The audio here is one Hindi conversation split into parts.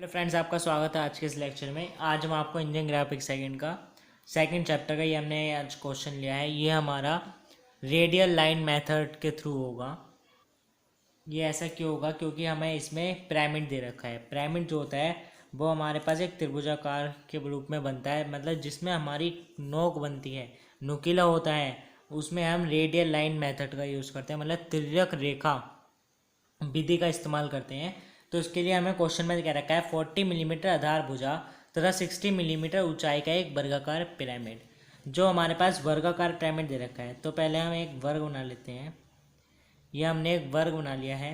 हेलो फ्रेंड्स, आपका स्वागत है आज के इस लेक्चर में। आज हम आपको इंडियन ग्राफिक्स का सेकंड चैप्टर का ये हमने आज क्वेश्चन लिया है। ये हमारा रेडियल लाइन मेथड के थ्रू होगा। ये ऐसा क्यों होगा? क्योंकि हमें इसमें पिरामिड दे रखा है। पिरामिड जो होता है वो हमारे पास एक त्रिभुजाकार के रूप में बनता है, मतलब जिसमें हमारी नोक बनती है, नुकीला होता है। उसमें हम रेडियल लाइन मेथड का यूज़ करते हैं, मतलब तिर्यक रेखा विधि का इस्तेमाल करते हैं। तो इसके लिए हमें क्वेश्चन में क्या रखा है, 40 मिलीमीटर आधार भुजा तथा 60 मिलीमीटर ऊंचाई का एक वर्गाकार पिरामिड। जो हमारे पास वर्गाकार पिरामिड दे रखा है, तो पहले हम एक वर्ग बना लेते हैं। ये हमने एक वर्ग बना लिया है।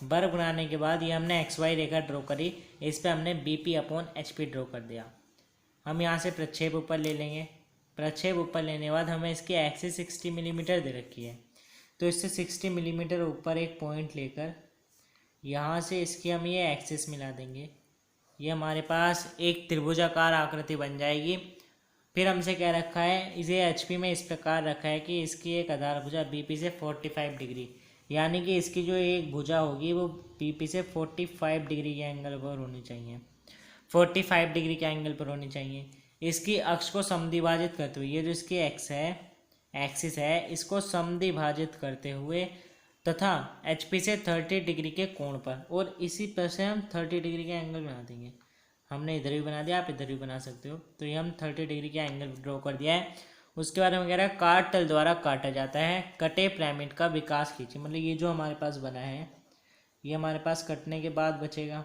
वर्ग बनाने के बाद ये हमने एक्स वाई रेखा ड्रॉ करी। इस पर हमने B P upon H P draw कर दिया। हम यहाँ से प्रक्षेप ऊपर ले लेंगे। प्रक्षेप ऊपर लेने के बाद हमें इसकी एक्सिस 60 मिलीमीटर दे रखी है, तो इससे 60 मिलीमीटर ऊपर एक पॉइंट लेकर यहाँ से इसकी हम ये एक्सिस मिला देंगे। ये हमारे पास एक त्रिभुजाकार आकृति बन जाएगी। फिर हमसे क्या रखा है, इसे एचपी में इस प्रकार रखा है कि इसकी एक आधार भुजा बीपी से 45 डिग्री, यानी कि इसकी जो एक भुजा होगी वो बीपी से 45 डिग्री के एंगल पर होनी चाहिए। 45 डिग्री के एंगल पर होनी चाहिए। इसकी अक्ष को समद्विभाजित करते हुए, ये जो इसकी एक्स है, एक्सिस है, इसको समद्विभाजित करते हुए तथा एच पी से 30 डिग्री के कोण पर, और इसी पर से हम 30 डिग्री के एंगल बना देंगे। हमने इधर भी बना दिया, आप इधर भी बना सकते हो। तो ये हम 30 डिग्री के एंगल ड्रॉ कर दिया है। उसके बाद हम कह रहे हैं काट तल द्वारा काटा जाता है, कटे पिरामिड का विकास कीजिए। मतलब ये जो हमारे पास बना है, ये हमारे पास कटने के बाद बचेगा।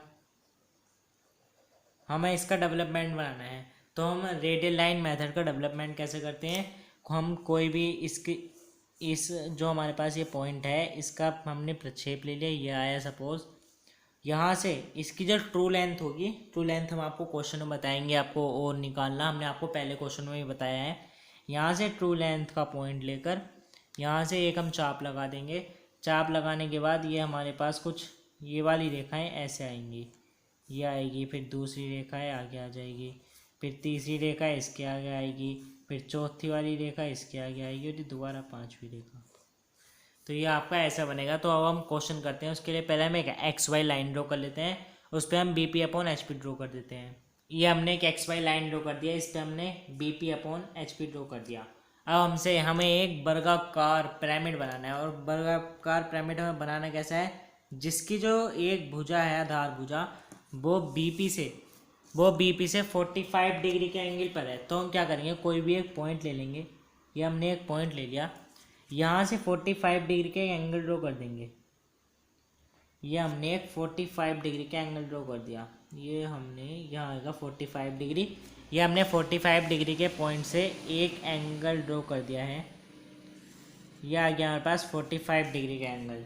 हमें इसका डेवलपमेंट बनाना है, तो हम रेडियल लाइन मेथड का डेवलपमेंट कैसे करते हैं। हम कोई भी इस जो हमारे पास ये पॉइंट है, इसका हमने प्रक्षेप ले लिया। ये आया सपोज, यहाँ से इसकी जो ट्रू लेंथ होगी, ट्रू लेंथ हम आपको क्वेश्चन में बताएंगे, आपको और निकालना। हमने आपको पहले क्वेश्चन में भी बताया है। यहाँ से ट्रू लेंथ का पॉइंट लेकर यहाँ से एक हम चाप लगा देंगे। चाप लगाने के बाद ये हमारे पास कुछ ये वाली रेखाएं ऐसे आएंगी, ये आएगी, फिर दूसरी रेखा है आगे आ जाएगी, फिर तीसरी रेखा इसके आगे आएगी, फिर चौथी वाली रेखा इसके आगे आएगी, और दोबारा पांचवी रेखा। तो ये आपका ऐसा बनेगा। तो अब हम क्वेश्चन करते हैं। उसके लिए पहले हम एक एक्स वाई लाइन ड्रॉ कर लेते हैं। उस पर हम B P upon H P draw कर देते हैं। ये हमने एक एक्स वाई लाइन ड्रॉ कर दिया, इस पर हमने B P upon H P draw कर दिया। अब हमें एक वर्गाकार पिरामिड बनाना है। और वर्गाकार पिरामिड हमें बनाना कैसा है, जिसकी जो एक भुजा है, आधार भुजा, वो बीपी से 45 डिग्री के एंगल पर है। तो हम क्या करेंगे, कोई भी एक पॉइंट ले लेंगे। ये हमने एक पॉइंट ले लिया, यहाँ से 45 डिग्री के एंगल ड्रॉ कर देंगे। ये हमने एक 45 डिग्री का एंगल ड्रॉ कर दिया। ये हमने यहाँ आएगा 45 डिग्री। ये हमने 45 डिग्री के पॉइंट से एक एंगल ड्रॉ कर दिया है। ये आ गया हमारे पास 45 डिग्री का एंगल।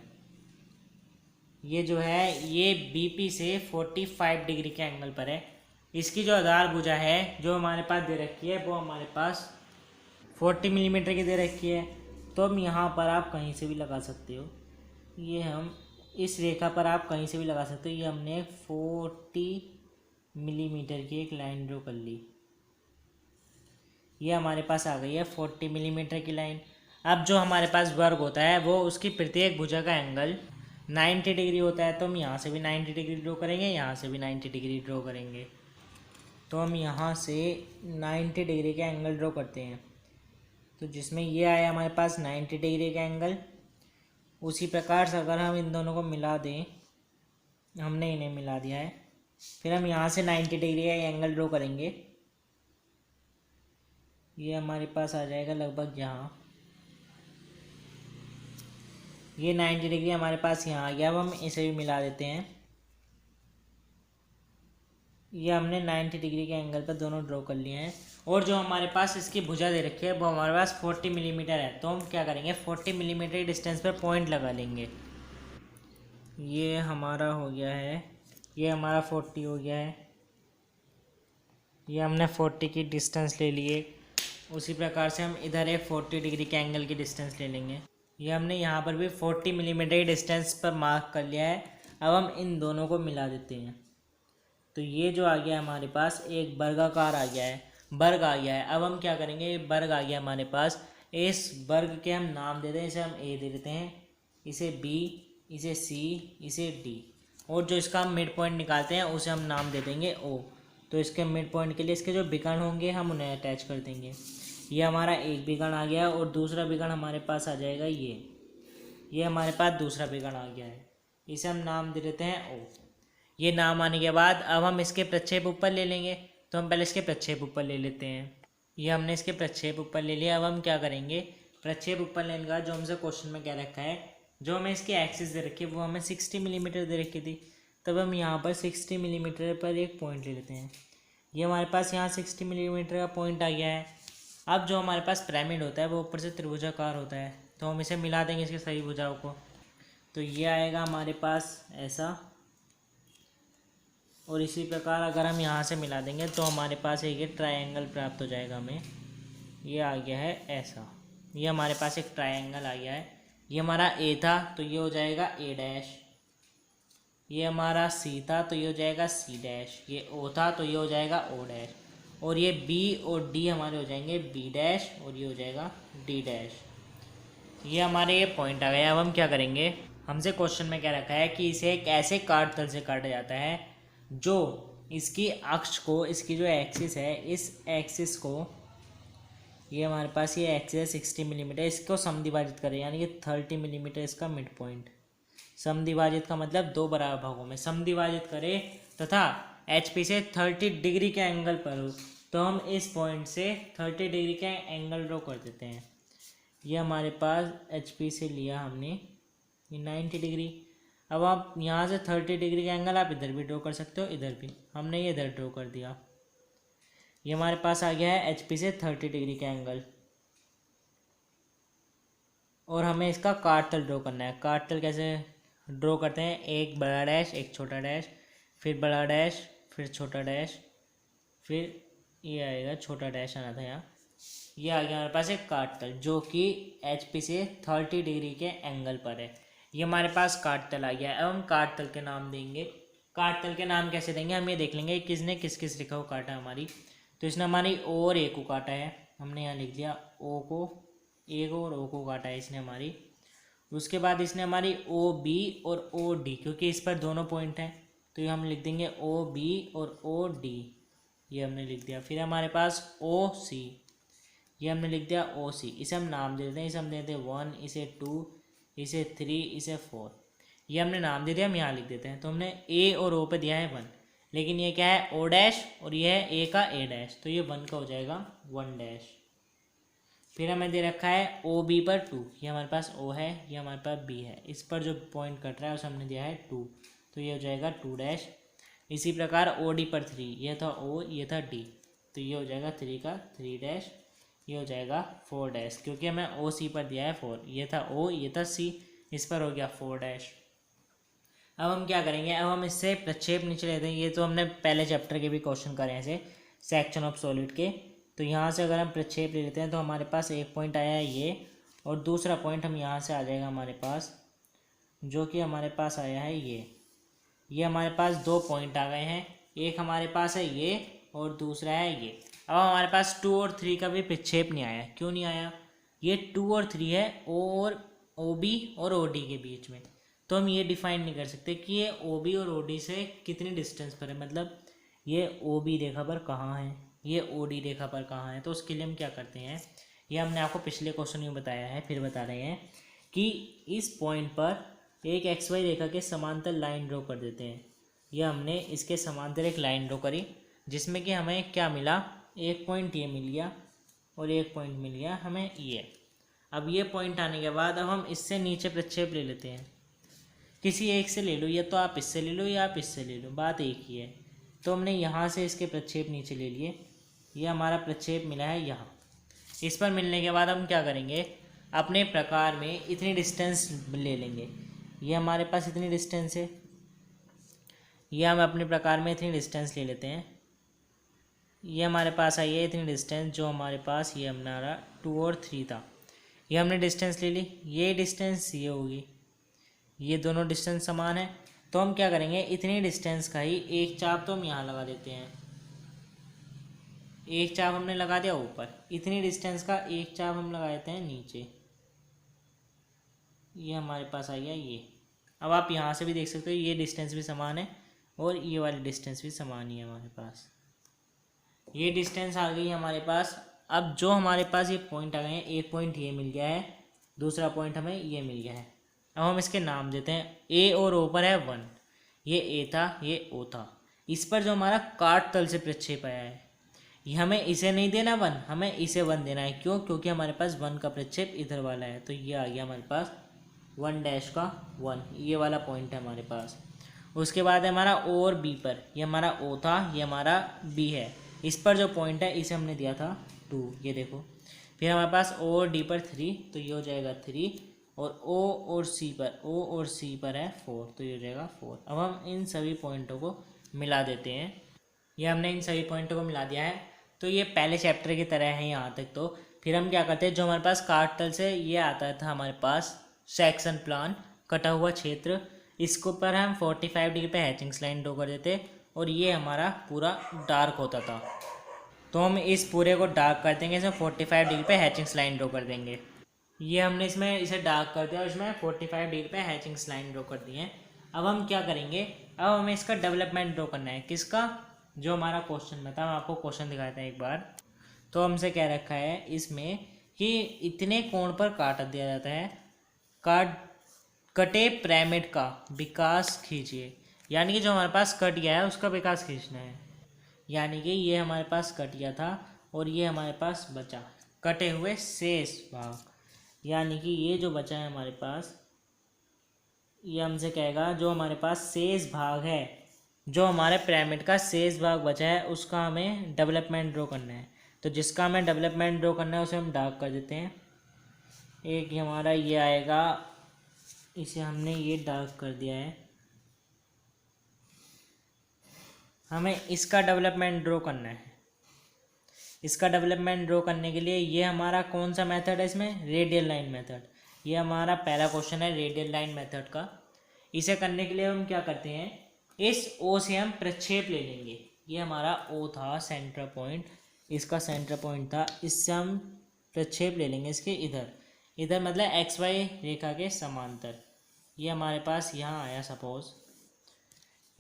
ये जो है ये बीपी से 45 डिग्री के एंगल पर है। इसकी जो आधार भुजा है जो हमारे पास दे रखी है, वो हमारे पास 40 मिलीमीटर की दे रखी है। तो हम यहाँ पर आप कहीं से भी लगा सकते हो। ये हम इस रेखा पर आप कहीं से भी लगा सकते हो। ये हमने 40 मिलीमीटर की एक लाइन ड्रॉ कर ली। ये हमारे पास आ गई है 40 मिलीमीटर की लाइन। अब जो हमारे पास वर्ग होता है, वो उसकी प्रत्येक भुजा का एंगल 90 डिग्री होता है। तो हम यहाँ से भी 90 डिग्री ड्रॉ करेंगे, यहाँ से भी 90 डिग्री ड्रॉ करेंगे। तो हम यहाँ से 90 डिग्री का एंगल ड्रॉ करते हैं। तो जिसमें ये आया हमारे पास 90 डिग्री का एंगल। उसी प्रकार से अगर हम इन दोनों को मिला दें, हमने इन्हें मिला दिया है, फिर हम यहाँ से 90 डिग्री का एंगल ड्रॉ करेंगे। ये हमारे पास आ जाएगा लगभग यहाँ। ये 90 डिग्री हमारे पास यहाँ आ गया। अब हम इसे भी मिला देते हैं। ये हमने 90 डिग्री के एंगल पर दोनों ड्रॉ कर लिए हैं। और जो हमारे पास इसकी भुजा दे रखी है, वो हमारे पास 40 मिलीमीटर है। तो हम क्या करेंगे, 40 मिलीमीटर डिस्टेंस पर पॉइंट लगा लेंगे। ये हमारा हो गया है, ये हमारा 40 हो गया है। ये हमने 40 की डिस्टेंस ले लिए। उसी प्रकार से हम इधर एक 40 डिग्री के एंगल की डिस्टेंस ले लेंगे। ये हमने यहाँ पर भी 40 मिलीमीटर की डिस्टेंस पर मार्क कर लिया है। अब हम इन दोनों को मिला देते हैं। तो ये जो आ गया हमारे पास एक वर्गाकार आ गया है, वर्ग आ गया है। अब हम क्या करेंगे, ये वर्ग आ गया हमारे पास। इस वर्ग के हम नाम दे दें, इसे हम ए दे देते हैं, इसे बी, इसे सी, इसे डी। और जो इसका हम मिड पॉइंट निकालते हैं उसे हम नाम दे देंगे ओ। तो इसके मिड पॉइंट के लिए इसके जो विकर्ण होंगे हम उन्हें अटैच कर देंगे। ये हमारा एक विकर्ण आ गया और दूसरा विकर्ण हमारे पास आ जाएगा ये हमारे पास दूसरा विकर्ण आ गया है। इसे हम नाम दे देते हैं ओ। ये नाम आने के बाद अब हम इसके प्रक्षेप ऊपर ले लेंगे। तो हम पहले इसके प्रक्षेप ऊपर ले लेते हैं। ये हमने इसके प्रक्षेप ऊपर ले लिया। अब हम क्या करेंगे, प्रक्षेप ऊपर लेने का जो हमसे क्वेश्चन में क्या रखा है, जो हमें इसकी एक्सिस दे रखी है वो हमें 60 मिलीमीटर दे रखी थी। तब हम यहाँ पर 60 मिलीमीटर पर एक पॉइंट ले लेते हैं। ये हमारे पास यहाँ 60 मिलीमीटर का पॉइंट आ गया है। अब जो हमारे पास पिरामिड होता है वो ऊपर से त्रिभुजाकार होता है, तो हम इसे मिला देंगे इसके सही भुजाओं को। तो ये आएगा हमारे पास ऐसा, और इसी प्रकार अगर हम यहाँ से मिला देंगे तो हमारे पास एक ट्रायंगल प्राप्त हो जाएगा हमें। ये आ गया है ऐसा। ये हमारे पास एक ट्रायंगल आ गया है। ये हमारा ए था तो ये हो जाएगा ए डैश। ये हमारा सी था तो ये हो जाएगा सी डैश। ये ओ था तो ये हो जाएगा ओ डैश। और ये बी और डी हमारे हो जाएंगे बी डैश और ये हो जाएगा डी डैश। ये हमारे ये पॉइंट आ गया। अब हम क्या करेंगे, हमसे क्वेश्चन में क्या रखा है कि इसे एक ऐसे काट तल से काटा जाता है जो इसकी अक्ष को, इसकी जो एक्सिस है, इस एक्सिस को, ये हमारे पास ये एक्सिस 60 मिलीमीटर, इसको समद्विभाजित करें, यानी कि 30 मिलीमीटर इसका मिड पॉइंट। समद्विभाजित का मतलब दो बराबर भागों में समद्विभाजित करें तथा एच पी से 30 डिग्री के एंगल पर हो, तो हम इस पॉइंट से 30 डिग्री का एंगल ड्रॉ कर देते हैं। ये हमारे पास एच पी से लिया हमने ये 90 डिग्री। अब आप यहाँ से 30 डिग्री का एंगल आप इधर भी ड्रॉ कर सकते हो, इधर भी। हमने ये इधर ड्रॉ कर दिया। ये हमारे पास आ गया है एच पी से 30 डिग्री का एंगल। और हमें इसका काट तल ड्रॉ करना है। काट तल कैसे ड्रॉ करते हैं, एक बड़ा डैश, एक छोटा डैश, फिर बड़ा डैश, फिर छोटा डैश, फिर ये आएगा छोटा डैश आना था यहाँ। ये आ गया हमारे पास एक काट तल जो कि एच पी से 30 डिग्री के एंगल पर है। ये हमारे पास काट तल आ गया है। अब हम काट तल के नाम देंगे। काट तल के नाम कैसे देंगे, हम ये देख लेंगे किसने किस किस रेखा को काटा है हमारी। तो इसने हमारी ओ और ए को काटा है। हमने यहाँ लिख दिया ओ को, ए को और ओ को काटा है इसने हमारी। उसके बाद इसने हमारी ओ बी और ओ डी, क्योंकि इस पर दोनों पॉइंट हैं तो ये हम लिख देंगे ओ बी और ओ डी, ये हमने लिख दिया। फिर हमारे पास ओ सी, ये हमने लिख दिया ओ सी। इसे हम नाम दे देते हैं, इसे हम देते हैं 1, इसे 2, इसे 3, इसे 4। ये हमने नाम दे दिया, हम यहाँ लिख देते हैं। तो हमने ए और ओ पे दिया है 1, लेकिन ये क्या है ओ डैश और ये है ए का ए डैश, तो ये 1 का हो जाएगा 1 डैश। फिर हमें दे रखा है ओ बी पर 2, ये हमारे पास ओ है, ये हमारे पास बी है। इस पर जो पॉइंट कट रहा है उसे हमने दिया है 2, तो ये हो जाएगा 2 डैश। इसी प्रकार ओ डी पर 3, ये था ओ, ये था डी, तो ये हो जाएगा 3 का 3 डैश। ये हो जाएगा 4 डैश, क्योंकि हमें ओ सी पर दिया है 4, ये था ओ, ये था सी, इस पर हो गया 4 डैश। अब हम क्या करेंगे, अब हम इससे प्रक्षेप नीचे लेते हैं। ये तो हमने पहले चैप्टर के भी क्वेश्चन करे हैं ऐसे सेक्शन ऑफ सॉलिड के। तो यहाँ से अगर हम प्रक्षेप ले लेते हैं तो हमारे पास एक पॉइंट आया है ये, और दूसरा पॉइंट हम यहाँ से आ जाएगा हमारे पास, जो कि हमारे पास आया है ये हमारे पास 2 पॉइंट आ गए हैं। एक हमारे पास है ये और दूसरा है ये। अब हमारे पास 2 और 3 का भी प्रक्षेप नहीं आया। क्यों नहीं आया, ये 2 और 3 है ओ और ओ बी और ओ डी के बीच में, तो हम ये डिफाइन नहीं कर सकते कि ये ओ बी और ओ डी से कितनी डिस्टेंस पर है, मतलब ये ओ बी रेखा पर कहाँ है, ये ओ डी रेखा पर कहाँ है। तो उसके लिए हम क्या करते हैं, ये हमने आपको पिछले क्वेश्चन में बताया है, फिर बता रहे हैं कि इस पॉइंट पर एक एक्स वाई रेखा के समांतर लाइन ड्रॉ कर देते हैं। यह हमने इसके समांतर एक लाइन ड्रॉ करी, जिसमें कि हमें क्या मिला, एक पॉइंट ये मिल गया और एक पॉइंट मिल गया हमें ये। अब ये पॉइंट आने के बाद अब हम इससे नीचे प्रक्षेप ले लेते हैं। किसी एक से ले लो, या तो आप इससे ले लो या आप इससे ले लो, बात एक ही है। तो हमने यहाँ से इसके प्रक्षेप नीचे ले लिए। ये हमारा प्रक्षेप मिला है यहाँ। इस पर मिलने के बाद हम क्या करेंगे, अपने प्रकार में इतनी डिस्टेंस ले लेंगे। ये हमारे पास इतनी डिस्टेंस है, ये हम अपने प्रकार में इतनी डिस्टेंस ले लेते हैं। ये हमारे पास आई है इतनी डिस्टेंस, जो हमारे पास ये हमारा 2 और 3 था, ये हमने डिस्टेंस ले ली। ये डिस्टेंस ये होगी, ये दोनों डिस्टेंस समान है। तो हम क्या करेंगे, इतनी डिस्टेंस का ही एक चाप तो हम यहाँ लगा देते हैं। एक चाप हमने लगा दिया ऊपर, इतनी डिस्टेंस का एक चाप हम लगा देते हैं नीचे। ये हमारे पास आ गया ये। अब आप यहाँ से भी देख सकते हो ये डिस्टेंस भी समान है और ये वाली डिस्टेंस भी समान ही है हमारे पास। ये डिस्टेंस आ गई हमारे पास। अब जो हमारे पास ये पॉइंट आ गए हैं, एक पॉइंट ये मिल गया है, दूसरा पॉइंट हमें ये मिल गया है। अब हम इसके नाम देते हैं। ए और ओ पर है 1, ये ए था, ये ओ था। इस पर जो हमारा काट तल से प्रक्षेप आया है, ये हमें इसे नहीं देना 1, हमें इसे 1 देना है। क्यों? क्योंकि हमारे पास 1 का प्रक्षेप इधर वाला है, तो ये आ गया हमारे पास 1 डैश का 1, ये वाला पॉइंट है हमारे पास। उसके बाद है हमारा ओ और बी पर, ये हमारा ओ था, ये हमारा बी है। इस पर जो पॉइंट है इसे हमने दिया था 2, ये देखो। फिर हमारे पास ओ और डी पर 3, तो ये हो जाएगा 3, और ओ और सी पर है 4, तो ये हो जाएगा 4। अब हम इन सभी पॉइंटों को मिला देते हैं। ये हमने इन सभी पॉइंटों को मिला दिया है, तो ये पहले चैप्टर की तरह है यहाँ तक। तो फिर हम क्या करते हैं, जो हमारे पास काट तल से ये आता था हमारे पास सेक्शन प्लान, कटा हुआ क्षेत्र, इसको पर हम 45 डिग्री पे हैचिंग्स लाइन ड्रॉ कर देते, और ये हमारा पूरा डार्क होता था। तो हम इस पूरे को डार्क कर देंगे, इसमें 45 डिग्री पे हैचिंग्स लाइन ड्रॉ कर देंगे। ये हमने इसमें इसे डार्क कर दिया और इसमें 45 डिग्री पे हैचिंग्स लाइन ड्रॉ कर दी है। अब हम क्या करेंगे, अब हमें इसका डेवलपमेंट ड्रॉ करना है। किसका? जो हमारा क्वेश्चन में था। हम आपको क्वेश्चन दिखाते हैं एक बार। तो हमसे क्या रखा है इसमें कि इतने कोण पर काट दिया जाता है, कटे पिरामिड का विकास खींचिए। यानी कि जो हमारे पास कट गया है उसका विकास खींचना है। यानी कि ये हमारे पास कट गया था और ये हमारे पास बचा कटे हुए शेष भाग। यानी कि ये जो बचा है हमारे पास, ये हमसे कहेगा जो हमारे पास शेष भाग है, जो हमारे पिरामिड का शेष भाग बचा है, उसका हमें डेवलपमेंट ड्रॉ करना है। तो जिसका हमें डेवलपमेंट ड्रॉ करना है उसे हम डार्क कर देते हैं। एक हमारा ये आएगा, इसे हमने ये डार्क कर दिया है। हमें इसका डेवलपमेंट ड्रॉ करना है। इसका डेवलपमेंट ड्रॉ करने के लिए ये हमारा कौन सा मेथड है इसमें? Radial line method. ये हमारा पहला क्वेश्चन है रेडियल लाइन मेथड का। इसे करने के लिए हम क्या करते हैं, इस ओ से हम प्रक्षेप ले लेंगे। ये हमारा ओ था सेंटर पॉइंट, इसका सेंटर पॉइंट था, इससे हम प्रक्षेप ले लेंगे इसके इधर। इधर मतलब एक्स वाई रेखा के समांतर। ये हमारे पास यहाँ आया सपोज।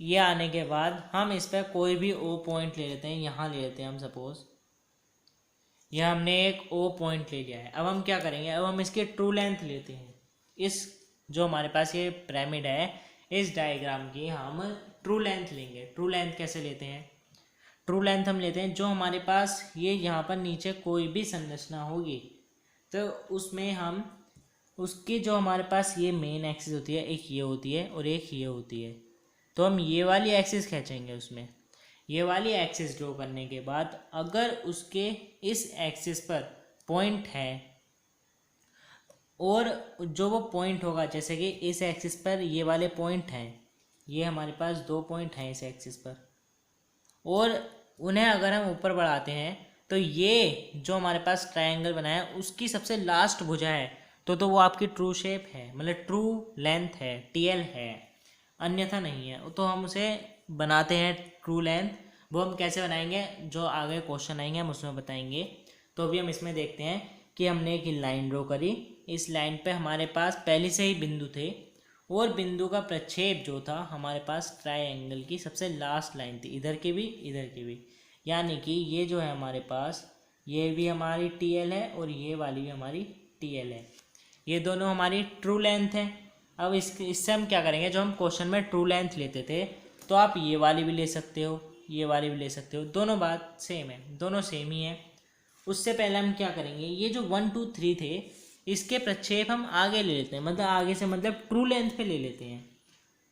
ये आने के बाद हम इस पर कोई भी ओ पॉइंट ले लेते हैं, यहाँ ले लेते हैं हम सपोज। यह हमने एक ओ पॉइंट ले लिया है। अब हम क्या करेंगे, अब हम इसकी ट्रू लेंथ लेते हैं। इस जो हमारे पास ये पिरामिड है, इस डायग्राम की हम ट्रू लेंथ लेंगे। ट्रू लेंथ कैसे लेते हैं? ट्रू लेंथ हम लेते हैं जो हमारे पास ये यहाँ पर नीचे कोई भी संरचना होगी, तो उसमें हम उसकी जो हमारे पास ये मेन एक्सिस होती है, एक ये होती है और एक ये होती है, तो हम ये वाली एक्सिस खींचेंगे उसमें। ये वाली एक्सिस ड्रॉ करने के बाद अगर उसके इस एक्सिस पर पॉइंट है, और जो वो पॉइंट होगा, जैसे कि इस एक्सिस पर ये वाले पॉइंट हैं, ये हमारे पास 2 पॉइंट हैं इस एक्सिस पर, और उन्हें अगर हम ऊपर बढ़ाते हैं तो ये जो हमारे पास ट्रायंगल बना है उसकी सबसे लास्ट भुजा है, तो वो आपकी ट्रू शेप है, मतलब ट्रू लेंथ है, टीएल है, अन्यथा नहीं है। तो हम उसे बनाते हैं ट्रू लेंथ। वो हम कैसे बनाएंगे, जो आगे क्वेश्चन आएंगे हम उसमें बताएंगे। तो अभी हम इसमें देखते हैं कि हमने एक लाइन ड्रॉ करी। इस लाइन पे हमारे पास पहले से ही बिंदु थे, और बिंदु का प्रक्षेप जो था हमारे पास ट्रायंगल की सबसे लास्ट लाइन थी, इधर की भी इधर की भी। यानी कि ये जो है हमारे पास, ये भी हमारी टीएल है और ये वाली भी हमारी टीएल है। ये दोनों हमारी ट्रू लेंथ है। अब इससे हम क्या करेंगे, जो हम क्वेश्चन में ट्रू लेंथ लेते थे, तो आप ये वाली भी ले सकते हो, ये वाली भी ले सकते हो, दोनों बात सेम है, दोनों सेम ही है। उससे पहले हम क्या करेंगे, ये जो 1 2 3 थे, इसके प्रक्षेप हम आगे ले लेते हैं, मतलब आगे से मतलब ट्रू लेंथ पे ले लेते हैं।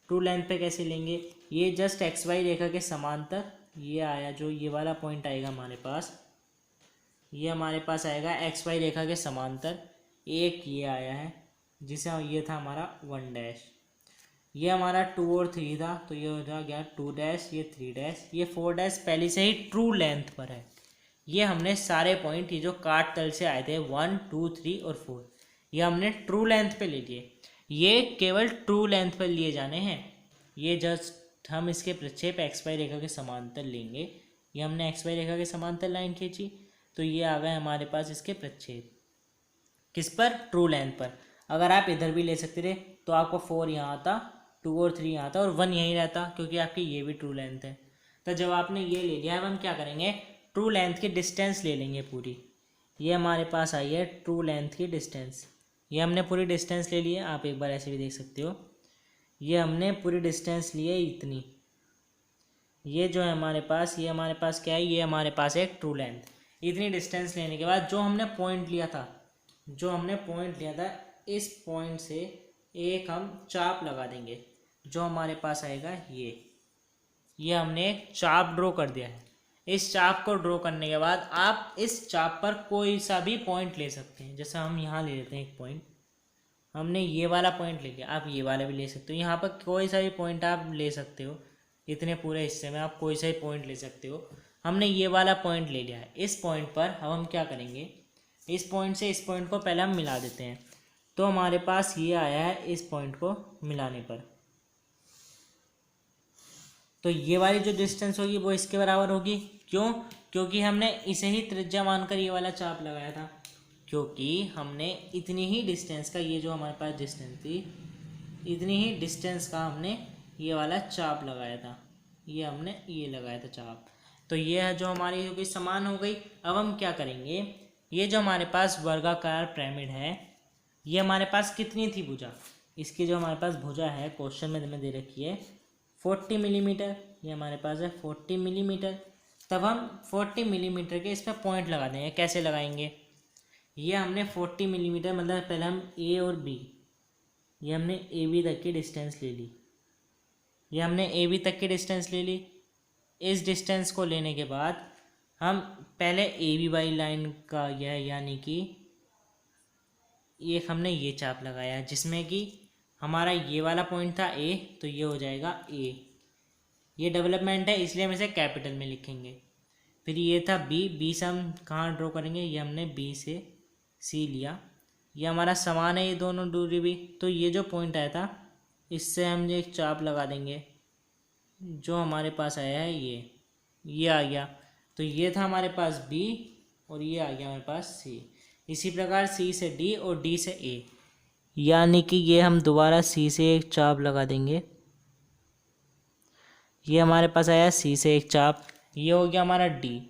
ट्रू लेंथ पे कैसे लेंगे, ये जस्ट एक्स वाई रेखा के समांतर ये आया, जो ये वाला पॉइंट आएगा हमारे पास, ये हमारे पास आएगा एक्स वाई रेखा के समांतर। एक ये आया है जिसे ये था हमारा 1 डैश, ये हमारा 2 और 3 था, तो ये हो गया 2 डैश, ये 3 डैश, ये 4 डैश पहले से ही ट्रू लेंथ पर है। ये हमने सारे पॉइंट ये जो काट तल से आए थे 1 2 3 और 4, ये हमने ट्रू लेंथ पे ले लिए। ये केवल ट्रू लेंथ पर लिए जाने हैं। ये जस्ट हम इसके प्रक्षेप एक्स वाई रेखा के समांतर लेंगे। ये हमने एक्स वाई रेखा के समांतर लाइन खींची, तो ये आ गए हमारे पास इसके प्रक्षेप किस पर? ट्रू लेंथ पर। अगर आप इधर भी ले सकते थे तो आपको 4 यहाँ आता 2 और 3 यहाँ था और 1 यहीं रहता, क्योंकि आपकी ये भी ट्रू लेंथ है। तो जब आपने ये ले लिया, अब हम क्या करेंगे, ट्रू लेंथ की डिस्टेंस ले लेंगे पूरी। ये हमारे पास आई है ट्रू लेंथ की डिस्टेंस, ये हमने पूरी डिस्टेंस ले ली है। आप एक बार ऐसे भी देख सकते हो, ये हमने पूरी डिस्टेंस ली है इतनी। ये जो है हमारे पास, ये हमारे पास क्या है, ये हमारे पास एक ट्रू लेंथ। इतनी डिस्टेंस लेने के बाद जो हमने पॉइंट लिया था, इस पॉइंट से एक हम चाप लगा देंगे, जो हमारे पास आएगा ये हमने एक चाप ड्रॉ कर दिया है। इस चाप को ड्रॉ करने के बाद आप इस चाप पर कोई सा भी पॉइंट ले सकते हैं। जैसे हम यहाँ ले लेते हैं एक पॉइंट, हमने ये वाला पॉइंट ले लिया, आप ये वाला भी ले सकते हो। यहाँ पर कोई सा भी पॉइंट आप ले सकते हो, इतने पूरे हिस्से में आप कोई सा भी पॉइंट ले सकते हो। हमने ये वाला पॉइंट ले लिया है। इस पॉइंट पर अब हम क्या करेंगे, इस पॉइंट से इस पॉइंट को पहले हम मिला देते हैं। तो हमारे पास ये आया है इस पॉइंट को मिलाने पर, तो ये वाली जो डिस्टेंस होगी वो इसके बराबर होगी। क्यों? क्योंकि हमने इसे ही त्रिज्या मानकर ये वाला चाप लगाया था, क्योंकि हमने इतनी ही डिस्टेंस का, ये जो हमारे पास डिस्टेंस थी, इतनी ही डिस्टेंस का हमने ये वाला चाप लगाया था, ये हमने ये लगाया था चाप। तो ये है जो हमारी हो गई, समान हो गई। अब हम क्या करेंगे, ये जो हमारे पास वर्गाकार पिरामिड है, ये हमारे पास कितनी थी भुजा, इसकी जो हमारे पास भुजा है क्वेश्चन में हमें दे रखी है 40 मिलीमीटर, ये हमारे पास है 40 मिलीमीटर। तब हम 40 मिलीमीटर के इस पर पॉइंट लगा देंगे। कैसे लगाएंगे, ये हमने 40 मिलीमीटर मतलब पहले हम ए और बी, ये हमने ए बी तक की डिस्टेंस ले ली, ये हमने ए बी तक की डिस्टेंस ले ली। इस डिस्टेंस को लेने के बाद हम पहले ए बी वाली लाइन का यह यानी कि एक हमने ये चाप लगाया, जिसमें कि हमारा ये वाला पॉइंट था ए, तो ये हो जाएगा ए। ये डेवलपमेंट है इसलिए हम इसे कैपिटल में लिखेंगे। फिर ये था बी, बी से हम कहाँ ड्रॉ करेंगे, ये हमने बी से सी लिया, ये हमारा समान है ये दोनों दूरी भी। तो ये जो पॉइंट आया था इससे हम एक चाप लगा देंगे, जो हमारे पास आया है ये आ गया। तो ये था हमारे पास बी और ये आ गया हमारे पास सी। इसी प्रकार सी से डी और डी से ए, यानी कि ये हम दोबारा सी से एक चाप लगा देंगे, ये हमारे पास आया सी से एक चाप, ये हो गया हमारा डी,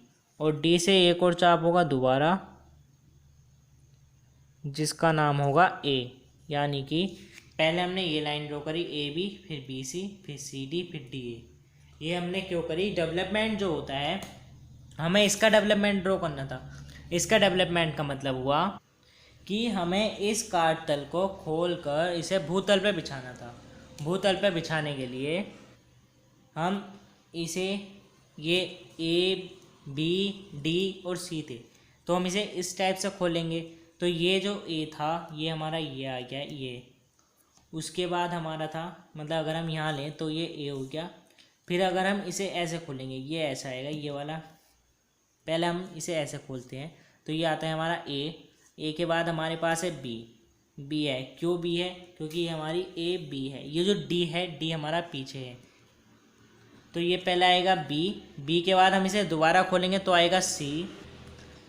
और डी से एक और चाप होगा दोबारा, जिसका नाम होगा ए। यानी कि पहले हमने ये लाइन ड्रॉ करी ए बी, फिर बी सी, फिर सी डी, फिर डी ए। ये हमने क्यों करी, डेवलपमेंट जो होता है हमें इसका डेवलपमेंट ड्रॉ करना था। इसका डेवलपमेंट का मतलब हुआ कि हमें इस काट तल को खोल कर इसे भूतल पे बिछाना था। भूतल पे बिछाने के लिए हम इसे, ये ए बी डी और सी थे, तो हम इसे इस टाइप से खोलेंगे। तो ये जो ए था ये हमारा ये आ गया ये, उसके बाद हमारा था, मतलब अगर हम यहाँ लें तो ये ए हो गया। फिर अगर हम इसे ऐसे खोलेंगे ये ऐसा आएगा ये वाला, पहले हम इसे ऐसे खोलते हैं तो ये आता है हमारा ए के बाद हमारे पास है बी है। क्यों बी है, क्योंकि ये हमारी ए बी है। ये जो डी है, डी हमारा पीछे है, तो ये पहला आएगा बी के बाद हम इसे दोबारा खोलेंगे तो आएगा सी,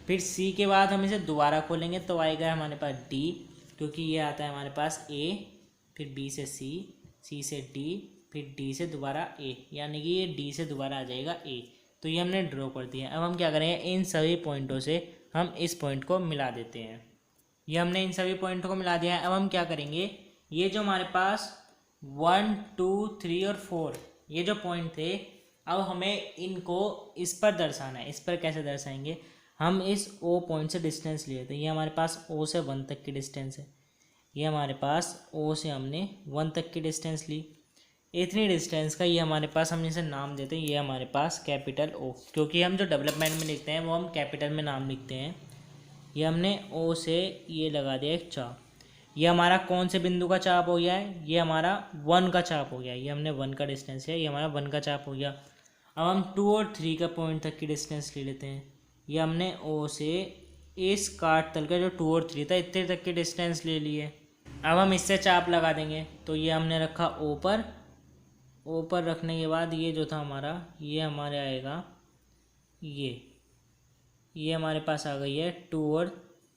फिर सी के बाद हम इसे दोबारा खोलेंगे तो आएगा हमारे पास डी, क्योंकि ये आता है हमारे पास ए, फिर बी से सी से डी, फिर डी से दोबारा ए, यानी कि ये डी से दोबारा आ जाएगा ए। तो ये हमने ड्रॉ कर दिया। अब हम क्या करेंगे, इन सभी पॉइंटों से हम इस पॉइंट को मिला देते हैं। ये हमने इन सभी पॉइंटों को मिला दिया है। अब हम क्या करेंगे, ये जो हमारे पास 1 2 3 और 4 ये जो पॉइंट थे, अब हमें इनको इस पर दर्शाना है। इस पर कैसे दर्शाएंगे, हम इस ओ पॉइंट से डिस्टेंस लिए थे, ये हमारे पास ओ से 1 तक की डिस्टेंस है, ये हमारे पास ओ से हमने 1 तक की डिस्टेंस ली। इतनी डिस्टेंस का ये हमारे पास, हम इसे नाम देते हैं, ये हमारे पास कैपिटल ओ, क्योंकि हम जो डेवलपमेंट में लिखते हैं वो हम कैपिटल में नाम लिखते हैं। ये हमने ओ से ये लगा दिया एक चाप। ये हमारा कौन से बिंदु का चाप हो गया है, ये हमारा 1 का चाप हो गया। ये हमने 1 का डिस्टेंस है, ये हमारा 1 का चाप हो गया। अब हम 2 और 3 का पॉइंट तक की डिस्टेंस ले लेते हैं। ये हमने ओ से इस काट तल का जो 2 और 3 था इतने तक की डिस्टेंस ले लिए। अब हम इससे चाप लगा देंगे, तो ये हमने रखा ओ पर रखने के बाद ये जो था हमारा, ये हमारे आएगा ये हमारे पास आ गई है 2 और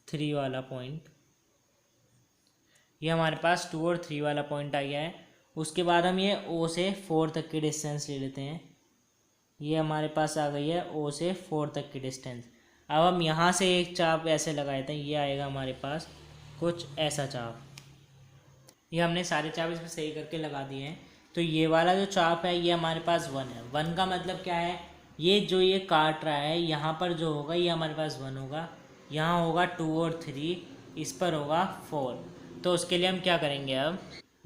3 वाला पॉइंट। ये हमारे पास 2 और 3 वाला पॉइंट आ गया है। उसके बाद हम ये ओ से 4 तक की डिस्टेंस ले लेते हैं। ये हमारे पास आ गई है ओ से 4 तक की डिस्टेंस। अब हम यहाँ से एक चाप ऐसे लगाए थे, ये आएगा हमारे पास कुछ ऐसा चाप। ये हमने सारे चाप इसमें सही करके लगा दिए हैं। तो ये वाला जो चाप है ये हमारे पास 1 है। 1 का मतलब क्या है, ये जो ये काट रहा है यहाँ पर जो होगा ये हमारे पास 1 होगा, यहाँ होगा 2 और 3, इस पर होगा 4। तो उसके लिए हम क्या करेंगे, अब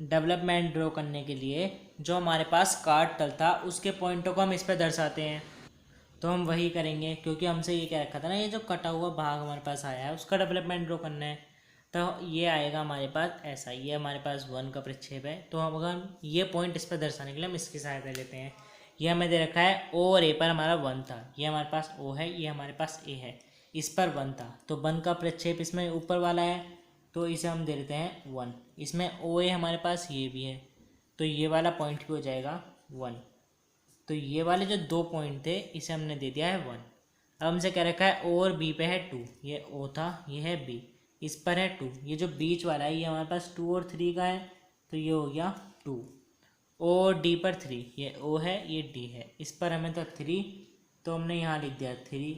डेवलपमेंट ड्रॉ करने के लिए जो हमारे पास काट तल था उसके पॉइंटों को हम इस पर दर्शाते हैं। तो हम वही करेंगे, क्योंकि हमसे ये क्या रखा था ना, ये जो कटा हुआ भाग हमारे पास आया है उसका डेवलपमेंट ड्रॉ करना है। तो ये आएगा हमारे पास ऐसा, ये हमारे पास 1 का प्रक्षेप है। तो हम अगर ये पॉइंट इस पर दर्शाने के लिए हम इसकी सहायता लेते हैं। ये हमें दे रखा है ओ और ए पर हमारा 1 था, ये हमारे पास ओ है, ये हमारे पास ए है, इस पर 1 था। तो 1 का प्रक्षेप इसमें ऊपर वाला है, तो इसे हम दे देते हैं 1। इसमें ओ ए हमारे पास ये भी है, तो ये वाला पॉइंट भी हो जाएगा 1। तो ये वाले जो 2 पॉइंट थे इसे हमने दे दिया है 1। अब हमसे क्या रखा है, ओ और बी पे है 2, ये ओ था, ये है बी, इस पर है 2। ये जो बीच वाला है ये हमारे पास 2 और 3 का है, तो ये हो गया 2। ओ और डी पर 3, ये ओ है, ये डी है, इस पर हमें था 3, तो हमने यहाँ लिख दिया 3।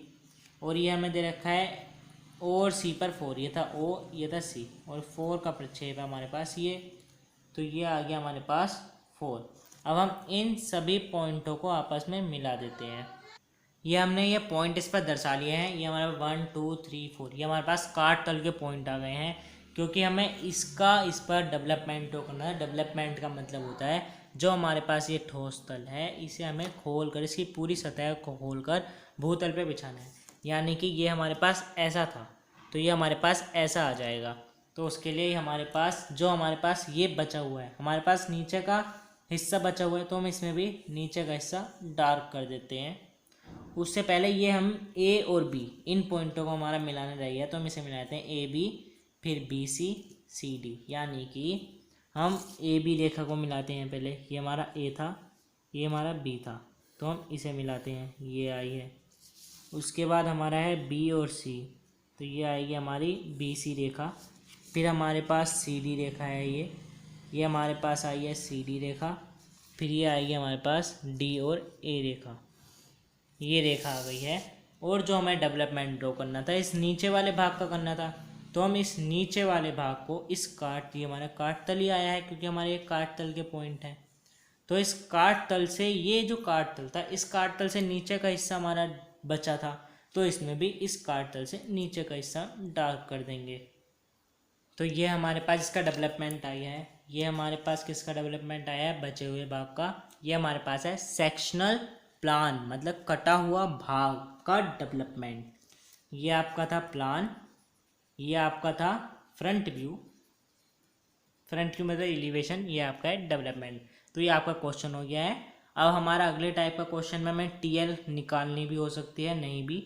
और ये हमें दे रखा है ओ और सी पर 4, ये था ओ, ये था सी, और 4 का प्रक्षेप है हमारे पास ये, तो ये आ गया हमारे पास 4। अब हम इन सभी पॉइंटों को आपस में मिला देते हैं। ये हमने ये पॉइंट इस पर दर्शा लिए हैं, ये हमारे 1 2 3 4, ये हमारे पास काट तल के पॉइंट आ गए हैं, क्योंकि हमें इसका इस पर डेवलपमेंट करना है। डेवलपमेंट का मतलब होता है जो हमारे पास ये ठोस तल है इसे हमें खोल कर, इसकी पूरी सतह को खोल कर भूतल पे बिछाना है। यानी कि ये हमारे पास ऐसा था, तो ये हमारे पास ऐसा आ जाएगा। तो उसके लिए हमारे पास जो हमारे पास ये बचा हुआ है, हमारे पास नीचे का हिस्सा बचा हुआ है, तो हम इसमें भी नीचे का हिस्सा डार्क कर देते हैं। उससे पहले ये हम ए और बी इन पॉइंटों को हमारा मिलाना रहेगा, तो हम इसे मिलाते हैं ए बी, फिर बी सी सी डी। यानी कि हम ए बी रेखा को मिलाते हैं, पहले ये हमारा ए था, ये हमारा बी था, तो हम इसे मिलाते हैं, ये आई है। उसके बाद हमारा है बी और सी, तो ये आएगी हमारी बी सी रेखा। फिर हमारे पास सी डी रेखा है, ये हमारे पास आई है सी डी रेखा। फिर ये आएगी हमारे पास डी और ए रेखा, ये रेखा आ गई है। और जो हमें डेवलपमेंट ड्रॉ करना था इस नीचे वाले भाग का करना था, तो हम इस नीचे वाले भाग को इस काट, ये हमारा काट तल ही आया है क्योंकि हमारे ये काट तल के पॉइंट हैं। तो इस काट तल से ये जो काट तल था, इस काट तल से नीचे का हिस्सा हमारा बचा था, तो इसमें भी इस काट तल से नीचे का हिस्सा डार्क कर देंगे। तो ये हमारे पास इसका डेवलपमेंट आया है। ये हमारे पास किसका डेवलपमेंट आया है, बचे हुए भाग का। ये हमारे पास है सेक्शनल प्लान, मतलब कटा हुआ भाग का डेवलपमेंट। ये आपका था प्लान, ये आपका था फ्रंट व्यू। फ्रंट व्यू मतलब एलिवेशन, ये आपका है डेवलपमेंट। तो ये आपका क्वेश्चन हो गया है। अब हमारा अगले टाइप का क्वेश्चन में हमें टीएल निकालनी भी हो सकती है, नहीं भी।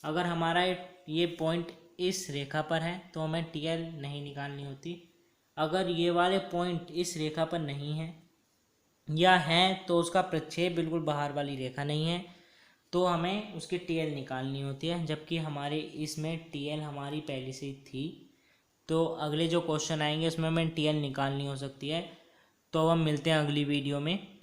अगर हमारा ये पॉइंट इस रेखा पर है तो हमें टीएल नहीं निकालनी होती। अगर ये वाले पॉइंट इस रेखा पर नहीं है या हैं तो उसका प्रक्षेप बिल्कुल बाहर वाली रेखा नहीं है, तो हमें उसकी टीएल निकालनी होती है। जबकि हमारे इसमें टीएल हमारी पहले से थी, तो अगले जो क्वेश्चन आएंगे उसमें हमें टीएल निकालनी हो सकती है। तो हम मिलते हैं अगली वीडियो में।